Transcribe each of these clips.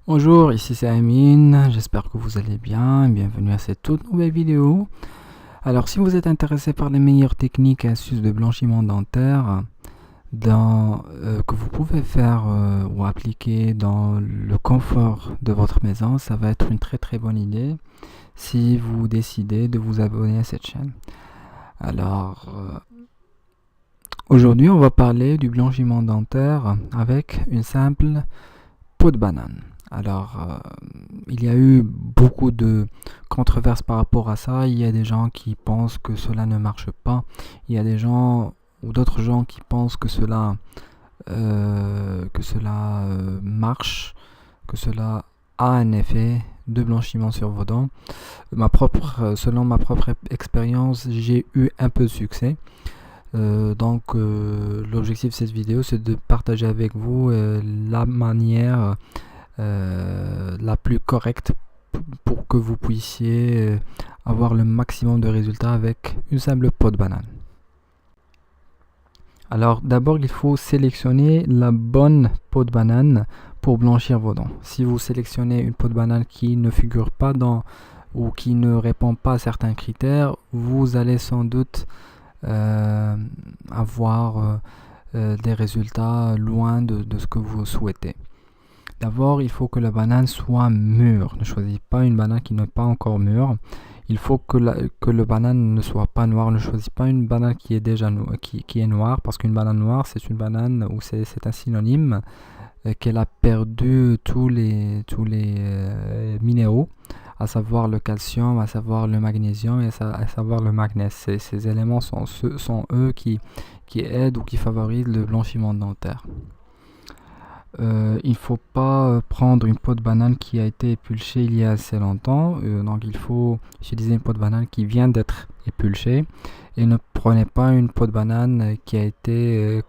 Bonjour, ici c'est Amine, j'espère que vous allez bien, bienvenue à cette toute nouvelle vidéo. Alors si vous êtes intéressé par les meilleures techniques et astuces de blanchiment dentaire que vous pouvez faire ou appliquer dans le confort de votre maison, ça va être une très bonne idée si vous décidez de vous abonner à cette chaîne. Alors aujourd'hui on va parler du blanchiment dentaire avec une simple peau de banane. Alors, il y a eu beaucoup de controverses par rapport à ça. Il y a des gens qui pensent que cela ne marche pas. Il y a des gens ou d'autres gens qui pensent que cela marche, que cela a un effet de blanchiment sur vos dents. Selon ma propre expérience, j'ai eu un peu de succès. L'objectif de cette vidéo, c'est de partager avec vous la manière la plus correcte pour que vous puissiez avoir le maximum de résultats avec une simple peau de banane. Alors d'abord il faut sélectionner la bonne peau de banane pour blanchir vos dents. Si vous sélectionnez une peau de banane qui ne figure pas dans ou qui ne répond pas à certains critères, vous allez sans doute avoir des résultats loin de ce que vous souhaitez. D'abord, il faut que la banane soit mûre. Ne choisissez pas une banane qui n'est pas encore mûre. Il faut que le banane ne soit pas noir. Ne choisissez pas une banane qui est déjà qui est noire, parce qu'une banane noire, c'est une banane où c'est un synonyme qu'elle a perdu tous les minéraux, à savoir le calcium, à savoir le magnésium et à savoir le magnèse. Ces éléments sont eux qui aident ou qui favorisent le blanchiment dentaire. Il ne faut pas prendre une peau de banane qui a été épulchée il y a assez longtemps. Donc il faut utiliser une peau de banane qui vient d'être épulchée. Et ne prenez pas une peau de banane qui a été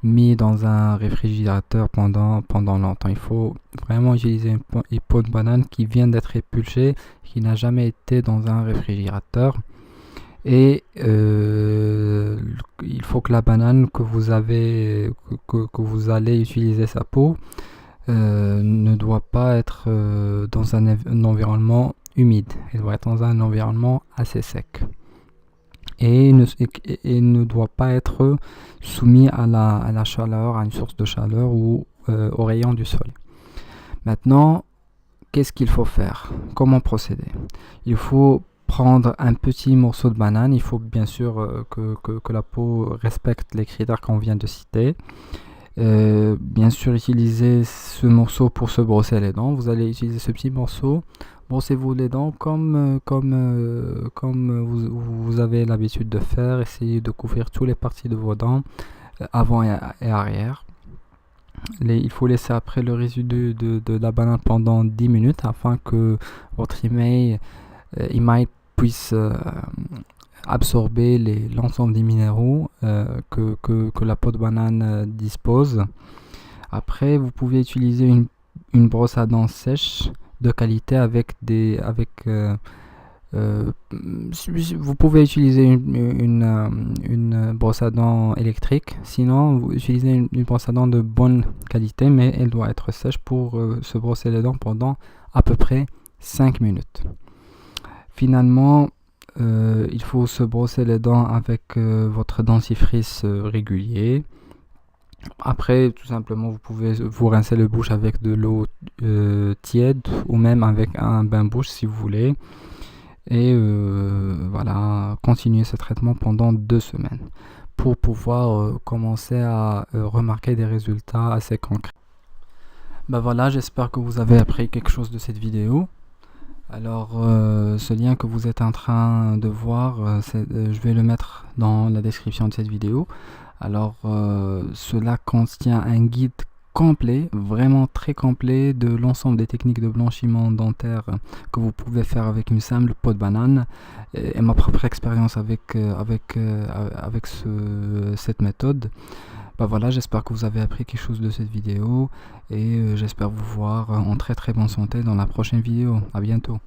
mise dans un réfrigérateur pendant longtemps. Il faut vraiment utiliser une peau de banane qui vient d'être épulchée, qui n'a jamais été dans un réfrigérateur. Et il faut que la banane que vous allez utiliser sa peau ne doit pas être dans un environnement humide. Elle doit être dans un environnement assez sec. Et ne doit pas être soumis à la chaleur, à une source de chaleur ou aux rayons du soleil. Maintenant, qu'est-ce qu'il faut faire? Comment procéder? Il faut prendre un petit morceau de banane. Il faut bien sûr que la peau respecte les critères qu'on vient de citer. Bien sûr, utiliser ce morceau pour se brosser les dents. Vous allez utiliser ce petit morceau. Brossez-vous les dents comme vous avez l'habitude de faire. Essayez de couvrir toutes les parties de vos dents, avant et arrière. Il faut laisser après le résidu de la banane pendant 10 minutes afin que votre email puisse absorber l'ensemble des minéraux que la peau de banane dispose. Après, vous pouvez utiliser une brosse à dents sèche de qualité vous pouvez utiliser une brosse à dents électrique. Sinon, vous utilisez une brosse à dents de bonne qualité, mais elle doit être sèche pour se brosser les dents pendant à peu près 5 minutes. Finalement, il faut se brosser les dents avec votre dentifrice régulier. Après, tout simplement, vous pouvez vous rincer la bouche avec de l'eau tiède ou même avec un bain-bouche si vous voulez. Et voilà, continuez ce traitement pendant 2 semaines pour pouvoir commencer à remarquer des résultats assez concrets. Ben voilà, j'espère que vous avez appris quelque chose de cette vidéo. Alors, ce lien que vous êtes en train de voir, je vais le mettre dans la description de cette vidéo. Alors, cela contient un guide complet, vraiment très complet, de l'ensemble des techniques de blanchiment dentaire que vous pouvez faire avec une simple peau de banane et ma propre expérience avec cette méthode. Bah voilà, j'espère que vous avez appris quelque chose de cette vidéo et j'espère vous voir en très bonne santé dans la prochaine vidéo. À bientôt.